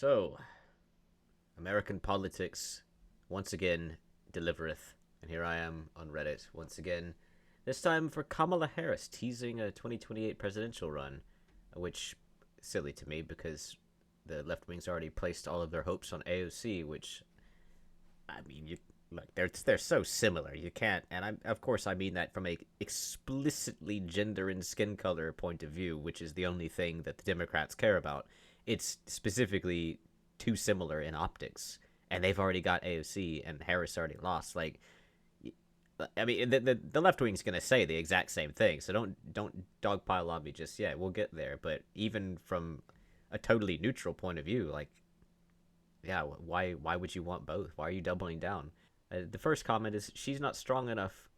So, American politics once again delivereth, and here I am on Reddit once again. This time for Kamala Harris teasing a 2028 presidential run, which is silly to me because the left wing's already placed all of their hopes on AOC, which I mean, you look, they're so similar. You can't, and of course I mean that from a explicitly gender and skin color point of view, which is the only thing that the Democrats care about. It's specifically too similar in optics, and they've already got AOC, and Harris already lost. Like, I mean, the left wing's gonna say the exact same thing, so don't dogpile on me just yet. We'll get there, but even from a totally neutral point of view, like, yeah, why would you want both? Why are you doubling down? The first comment is she's not strong enough.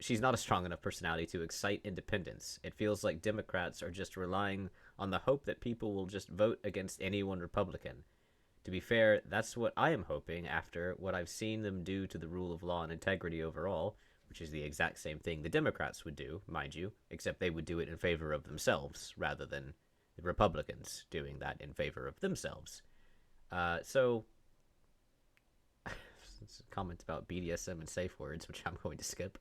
She's not a strong enough personality to excite independence. It feels like Democrats are just relying on the hope that people will just vote against anyone Republican. To be fair, that's what I am hoping after what I've seen them do to the rule of law and integrity overall, which is the exact same thing the Democrats would do, mind you, except they would do it in favor of themselves rather than the Republicans doing that in favor of themselves. So, comment about BDSM and safe words, which I'm going to skip.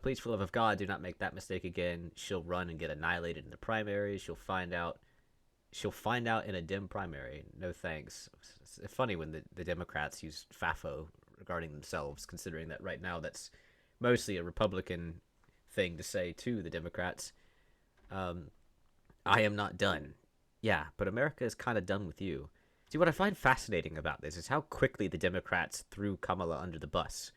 Please, for the love of God, do not make that mistake again. She'll run and get annihilated in the primaries. She'll find out. She'll find out in a dim primary. No thanks. It's funny when the Democrats use FAFO regarding themselves, considering that right now that's mostly a Republican thing to say to the Democrats. I am not done. Yeah, but America is kind of done with you. See, what I find fascinating about this is how quickly the Democrats threw Kamala under the bus.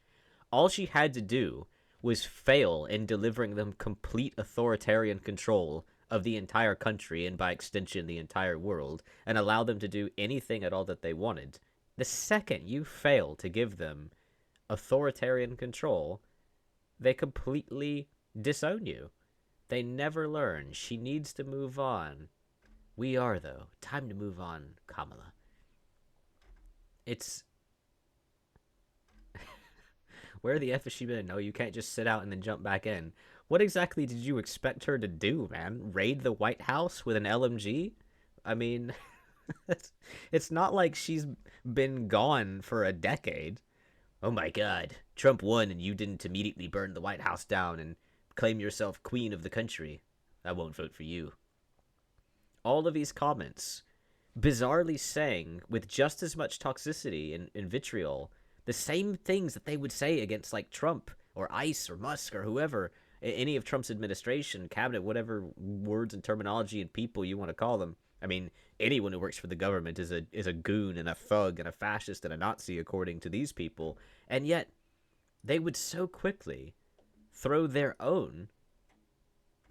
All she had to do was fail in delivering them complete authoritarian control of the entire country and by extension the entire world and allow them to do anything at all that they wanted. The second you fail to give them authoritarian control, they completely disown you. They never learn. She needs to move on. We are, though. Time to move on, Kamala. It's where the F has she been? No, you can't just sit out and then jump back in. What exactly did you expect her to do, man? Raid the White House with an LMG? I mean, it's not like she's been gone for a decade. Oh my god, Trump won and you didn't immediately burn the White House down and claim yourself queen of the country. I won't vote for you. All of these comments bizarrely saying, with just as much toxicity and vitriol, the same things that they would say against like Trump or ICE or Musk or whoever, any of Trump's administration, cabinet, whatever words and terminology and people you want to call them. I mean, anyone who works for the government is a goon and a thug and a fascist and a Nazi, according to these people. And yet, they would so quickly throw their own.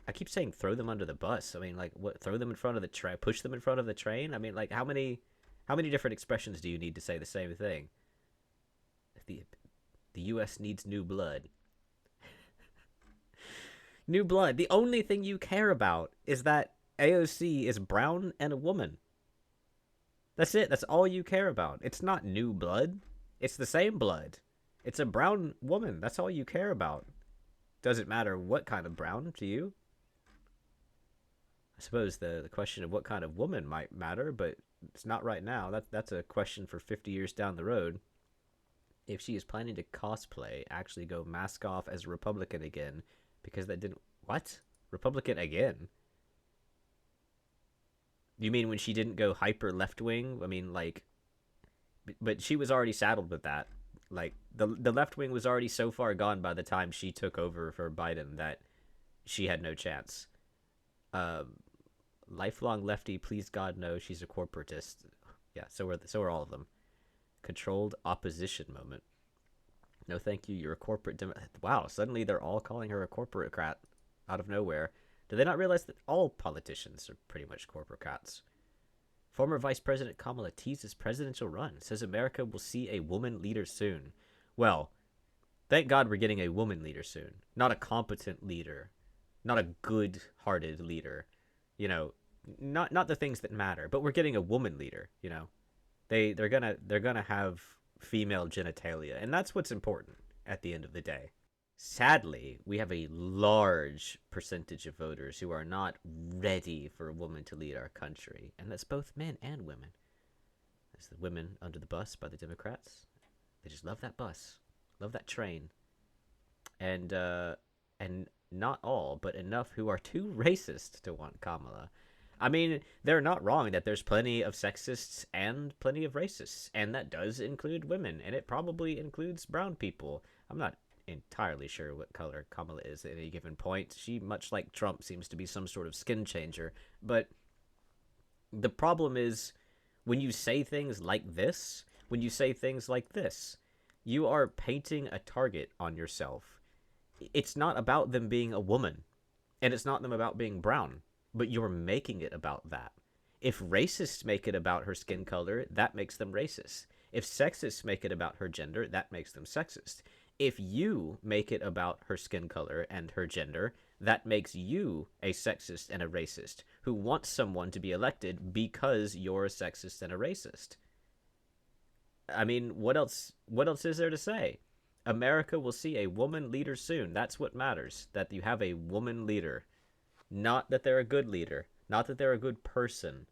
I keep saying throw them under the bus. I mean, like, what? Throw them in front of the train? Push them in front of the train? I mean, like, how many different expressions do you need to say the same thing? The U.S. needs new blood. New blood. The only thing you care about is that AOC is brown and a woman. That's it. That's all you care about. It's not new blood. It's the same blood. It's a brown woman. That's all you care about. Doesn't matter what kind of brown to you. I suppose the question of what kind of woman might matter, but it's not right now. That's a question for 50 years down the road. If she is planning to cosplay, actually go mask off as a Republican again, because that didn't... What? Republican again? You mean when she didn't go hyper left-wing? I mean, like... But she was already saddled with that. Like, the left wing was already so far gone by the time she took over for Biden that she had no chance. Lifelong lefty, please God, no, she's a corporatist. Yeah, so are all of them. Controlled opposition moment. No, thank you. You're a corporate. Wow, suddenly they're all calling her a corporatocrat out of nowhere. Do they not realize that all politicians are pretty much corporatocrats? Former Vice President Kamala teases presidential run. Says America will see a woman leader soon. Well, thank God we're getting a woman leader soon. Not a competent leader. Not a good-hearted leader. You know, not the things that matter. But we're getting a woman leader, you know. They're gonna have female genitalia, and that's what's important at the end of the day. Sadly, we have a large percentage of voters who are not ready for a woman to lead our country, and that's both men and women. There's the women under the bus by the Democrats. They just love that bus, love that train, and not all, but enough who are too racist to want Kamala. I mean, they're not wrong that there's plenty of sexists and plenty of racists, and that does include women, and it probably includes brown people. I'm not entirely sure what color Kamala is at any given point. She, much like Trump, seems to be some sort of skin changer. But the problem is when you say things like this, you are painting a target on yourself. It's not about them being a woman, and it's not them about being brown, but you're making it about that. If racists make it about her skin color, that makes them racist. If sexists make it about her gender, that makes them sexist. If you make it about her skin color and her gender, that makes you a sexist and a racist who wants someone to be elected because you're a sexist and a racist. I mean, what else is there to say? America will see a woman leader soon. That's what matters, that you have a woman leader. Not that they're a good leader, not that they're a good person.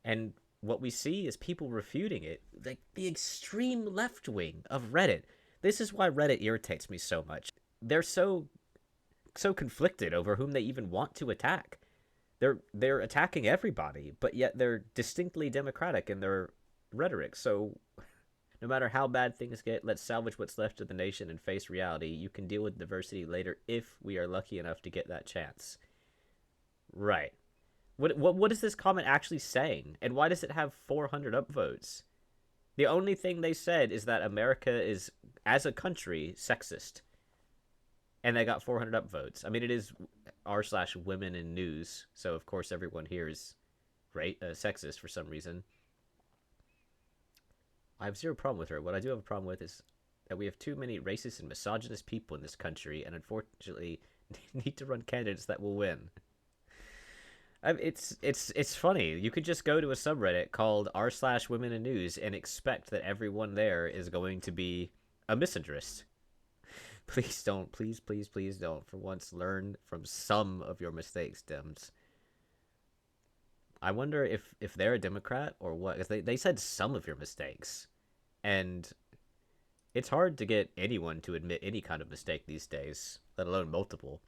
And what we see is people refuting it, like the extreme left wing of Reddit. This is why Reddit irritates me so much. They're so conflicted over whom they even want to attack. They're attacking everybody, but yet they're distinctly democratic in their rhetoric. So no matter how bad things get, let's salvage what's left of the nation and face reality. You can deal with diversity later if we are lucky enough to get that chance. Right. What is this comment actually saying? And why does it have 400 upvotes? The only thing they said is that America is, as a country, sexist. And they got 400 upvotes. I mean, it is r/women in news, so of course everyone here is sexist for some reason. I have zero problem with her. What I do have a problem with is that we have too many racist and misogynist people in this country, and unfortunately need to run candidates that will win. It's funny. You could just go to a subreddit called r/women in news and expect that everyone there is going to be a misandrist. Please don't. Please don't. For once, learn from some of your mistakes, Dems. I wonder if they're a Democrat or what. Because they said some of your mistakes. And it's hard to get anyone to admit any kind of mistake these days, let alone multiple.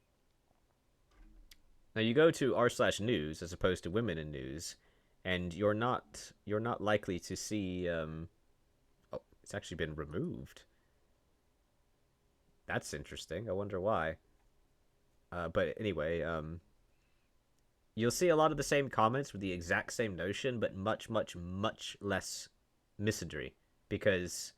Now you go to r/news as opposed to women in news, and you're not likely to see. Oh, it's actually been removed. That's interesting. I wonder why. But anyway, you'll see a lot of the same comments with the exact same notion, but much less misandry, because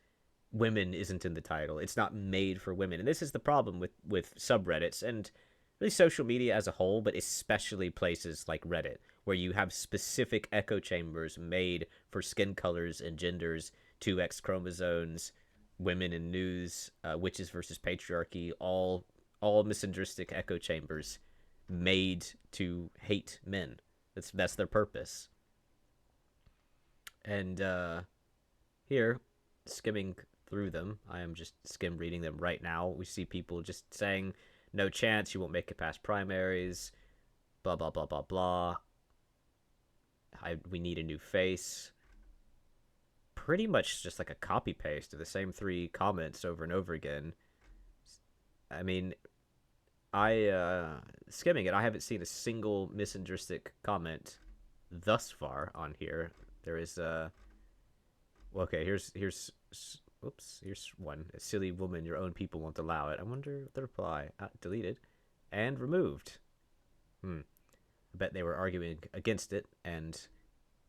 women isn't in the title. It's not made for women, and this is the problem with subreddits and really social media as a whole, but especially places like Reddit, where you have specific echo chambers made for skin colors and genders, 2X chromosomes, women in news, witches versus patriarchy, all misandristic echo chambers made to hate men. That's their purpose. And here, skimming through them, I am just skim reading them right now. We see people just saying, no chance, you won't make it past primaries, blah, blah, blah, blah, blah. We need a new face. Pretty much just like a copy-paste of the same 3 comments over and over again. I mean, skimming it, I haven't seen a single misandristic comment thus far on here. There is, okay, here's one. A silly woman, your own people won't allow it. I wonder the reply. Deleted and removed. I bet they were arguing against it and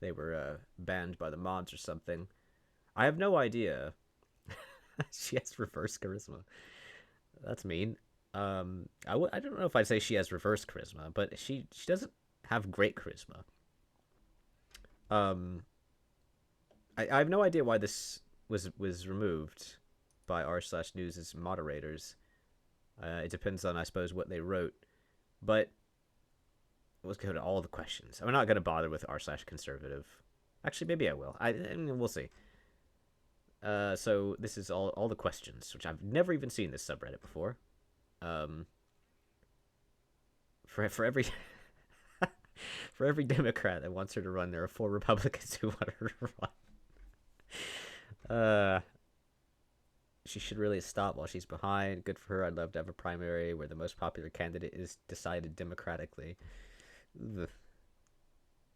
they were banned by the mods or something. I have no idea. She has reverse charisma. That's mean. I don't know if I'd say she has reverse charisma, but she doesn't have great charisma. I have no idea why this was removed by r/news' moderators. It depends on, I suppose, what they wrote. But let's go to all the questions. I'm not going to bother with r/conservative. Actually, maybe I will. I mean, we'll see. So this is all the questions, which I've never even seen this subreddit before. For every For every Democrat that wants her to run, there are 4 Republicans who want her to run. She should really stop while she's behind. Good for her. I'd love to have a primary where the most popular candidate is decided democratically. Ugh.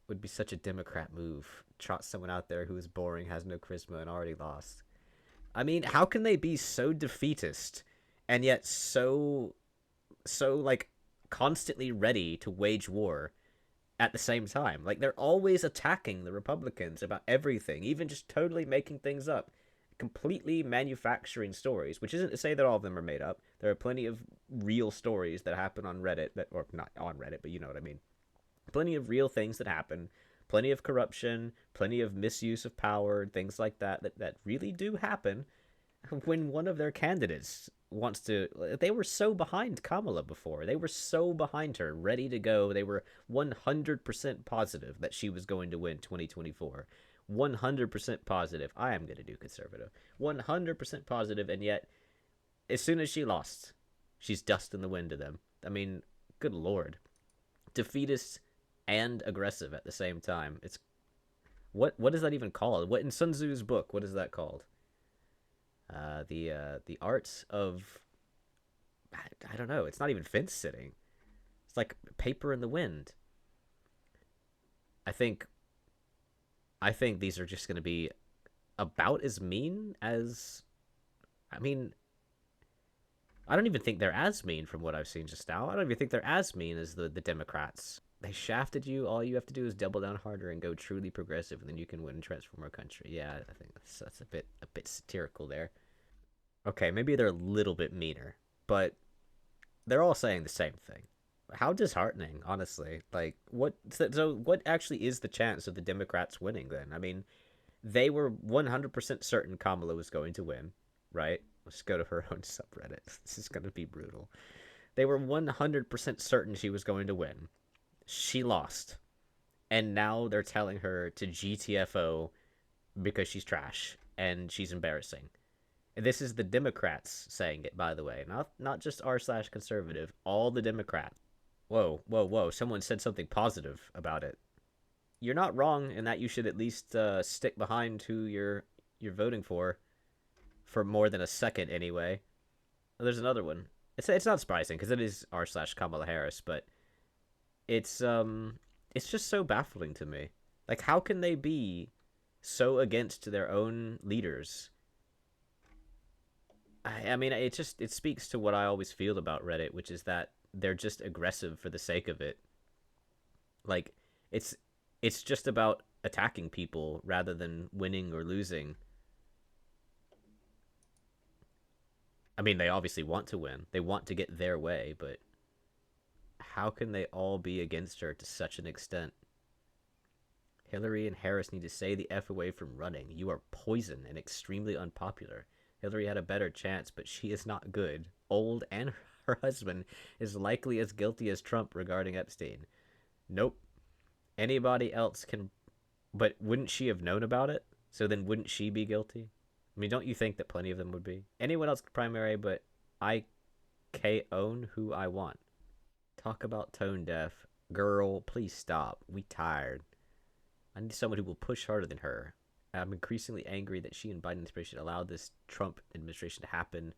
Would be such a Democrat move. Trot someone out there who is boring, has no charisma, and already lost. I mean, how can they be so defeatist and yet so like constantly ready to wage war at the same time? Like, they're always attacking the Republicans about everything, even just totally making things up, completely manufacturing stories, which isn't to say that all of them are made up. There are plenty of real stories that happen on Reddit, that, or not on Reddit, but you know what I mean. Plenty of real things that happen, plenty of corruption, plenty of misuse of power, things like that really do happen. When one of their candidates wants to, they were so behind Kamala before. They were so behind her, ready to go. They were 100% positive that she was going to win 2024. 100% positive. I am going to do conservative. 100% positive, and yet, as soon as she lost, she's dust in the wind to them. I mean, good lord. Defeatist and aggressive at the same time. It's what is that even called? What in Sun Tzu's book? What is that called? The art of, I don't know. It's not even fence sitting. It's like paper in the wind. I think these are just going to be about as mean as, I mean, I don't even think they're as mean from what I've seen just now. I don't even think they're as mean as the Democrats. They shafted you. All you have to do is double down harder and go truly progressive, and then you can win and transform our country. Yeah, I think that's a bit satirical there. Okay, maybe they're a little bit meaner, but they're all saying the same thing. How disheartening, honestly. Like, so what actually is the chance of the Democrats winning then? I mean, they were 100% certain Kamala was going to win, right? Let's go to her own subreddit. This is going to be brutal. They were 100% certain she was going to win. She lost. And now they're telling her to GTFO because she's trash and she's embarrassing. And this is the Democrats saying it, by the way. Not just r/conservative. All the Democrats. Whoa, whoa, whoa. Someone said something positive about it. You're not wrong in that you should at least stick behind who you're voting for more than a second anyway. There's another one. It's not surprising because it is r/Kamala Harris, but it's just so baffling to me. Like, how can they be so against their own leaders? I mean, it speaks to what I always feel about Reddit, which is that they're just aggressive for the sake of it. Like, it's just about attacking people rather than winning or losing. I mean, they obviously want to win. They want to get their way, but how can they all be against her to such an extent? Hillary and Harris need to stay the F away from running. You are poison and extremely unpopular. Hillary had a better chance, but she is not good. Old, and her husband is likely as guilty as Trump regarding Epstein. Nope. Anybody else can... But wouldn't she have known about it? So then wouldn't she be guilty? I mean, don't you think that plenty of them would be? Anyone else could primary, but I own who I want. Talk about tone deaf. Girl, please stop. We tired. I need someone who will push harder than her. I'm increasingly angry that she and Biden administration allowed this Trump administration to happen,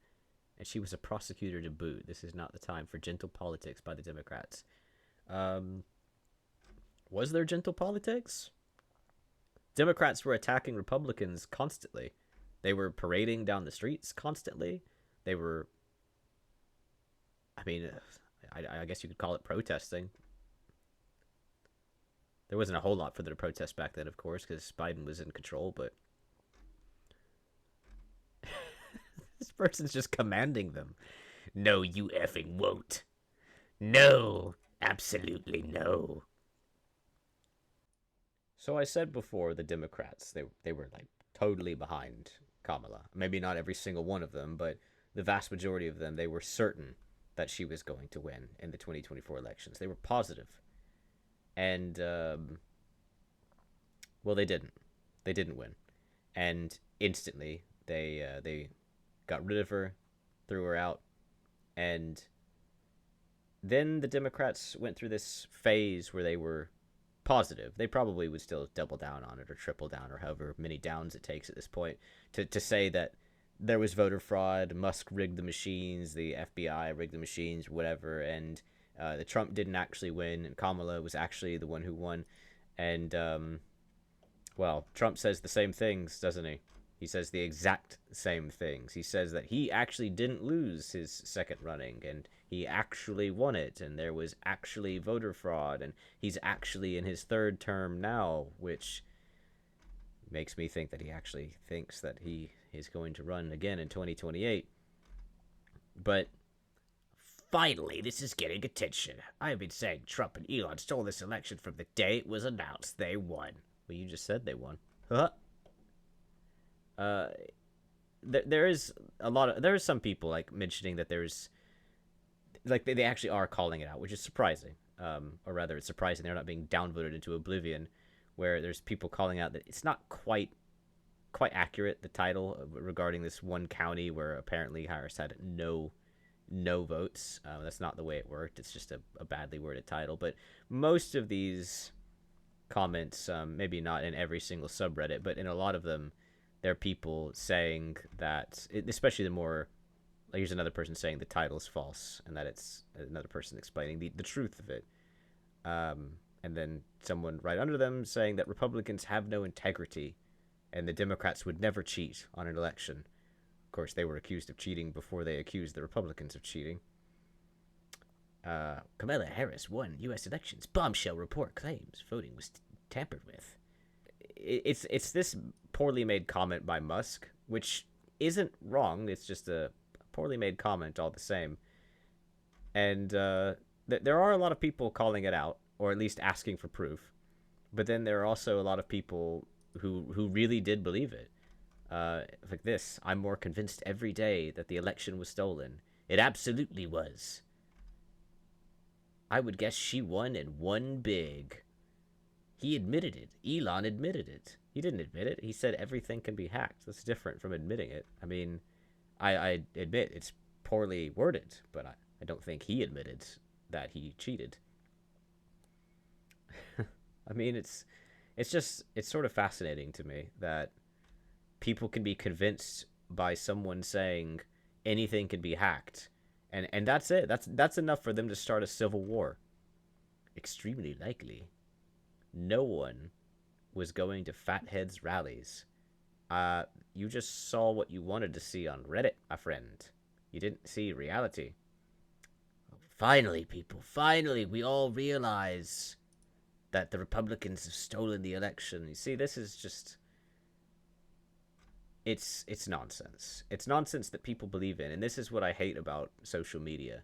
and she was a prosecutor to boot. This is not the time for gentle politics by the Democrats. Was there gentle politics? Democrats were attacking Republicans constantly. They were parading down the streets constantly. They were, I mean, I guess you could call it protesting. There wasn't a whole lot for them to protest back then, of course, because Biden was in control, but this person's just commanding them. No, you effing won't. No, absolutely no. So I said before, the Democrats, they were like totally behind Kamala. Maybe not every single one of them, but the vast majority of them, they were certain that she was going to win in the 2024 elections. They were positive. And, well, they didn't. They didn't win. And instantly, they got rid of her, threw her out, and then the Democrats went through this phase where they were positive. They probably would still double down on it or triple down or however many downs it takes at this point to say that there was voter fraud, Musk rigged the machines, the FBI rigged the machines, whatever, and the Trump didn't actually win, and Kamala was actually the one who won. And, well, Trump says the same things, doesn't he? He says the exact same things. He says that he actually didn't lose his second running, and he actually won it, and there was actually voter fraud, and he's actually in his third term now, which makes me think that he actually thinks that he is going to run again in 2028. But finally, this is getting attention. I've been saying Trump and Elon stole this election from the day it was announced they won. Well, you just said they won. Huh? There is some people like mentioning that there's like they actually are calling it out, which is surprising. Or rather, it's surprising they're not being downvoted into oblivion, where there's people calling out that it's not quite accurate, the title regarding this one county where apparently Harris had no votes. That's not the way it worked. It's just a badly worded title. But most of these comments, maybe not in every single subreddit, but in a lot of them, there are people saying that, especially the more, like, here's another person saying the title's false, and that it's another person explaining the truth of it. And then someone right under them saying that Republicans have no integrity and the Democrats would never cheat on an election. Of course, they were accused of cheating before they accused the Republicans of cheating. Kamala Harris won U.S. elections. Bombshell report claims voting was tampered with. It's this poorly made comment by Musk, which isn't wrong. It's just a poorly made comment all the same. And there are a lot of people calling it out, or at least asking for proof. But then there are also a lot of people who really did believe it. Like this, I'm more convinced every day that the election was stolen. It absolutely was. I would guess she won and won big. He admitted it. Elon admitted it. He didn't admit it. He said everything can be hacked. That's different from admitting it. I mean, I admit it's poorly worded, but I don't think he admitted that he cheated. I mean, it's sort of fascinating to me that people can be convinced by someone saying anything can be hacked, and that's it. That's enough for them to start a civil war. Extremely likely. No one was going to Fatheads rallies. You just saw what you wanted to see on Reddit, my friend. You didn't see reality. Finally, people, finally, we all realize that the Republicans have stolen the election. You see, this is just... It's nonsense. It's nonsense that people believe in, and this is what I hate about social media.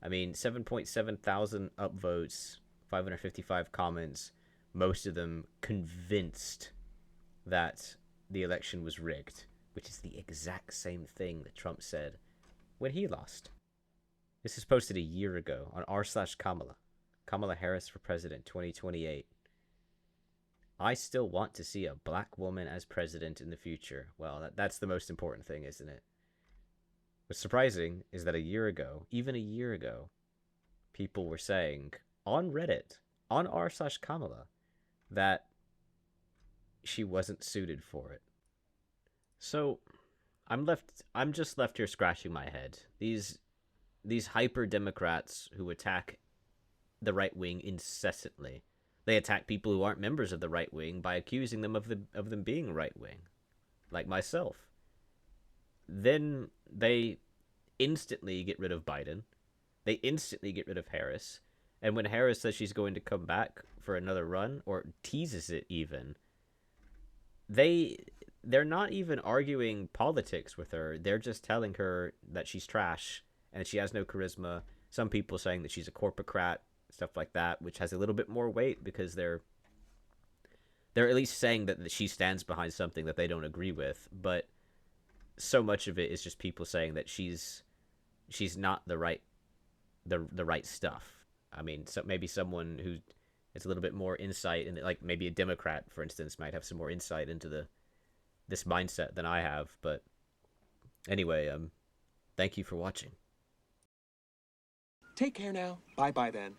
I mean, 7.7 thousand upvotes, 555 comments, most of them convinced that the election was rigged, which is the exact same thing that Trump said when he lost. This is posted a year ago on r/Kamala. Kamala Harris for president 2028. I still want to see a black woman as president in the future. Well, that's the most important thing, isn't it? What's surprising is that a year ago, even a year ago, people were saying on Reddit, on r/Kamala, that she wasn't suited for it. So I'm just left here scratching my head. These hyper Democrats who attack the right wing incessantly. They attack people who aren't members of the right wing by accusing them of them being right wing, like myself. Then they instantly get rid of Biden. They instantly get rid of Harris. And when Harris says she's going to come back for another run, or teases it even, they're not even arguing politics with her. They're just telling her that she's trash and she has no charisma. Some people saying that she's a corporate, stuff like that, which has a little bit more weight because they're at least saying that she stands behind something that they don't agree with. But so much of it is just people saying that she's not the right stuff. I mean, so maybe someone who has a little bit more insight, and like maybe a Democrat, for instance, might have some more insight into this mindset than I have. But anyway, thank you for watching. Take care now. Bye-bye then.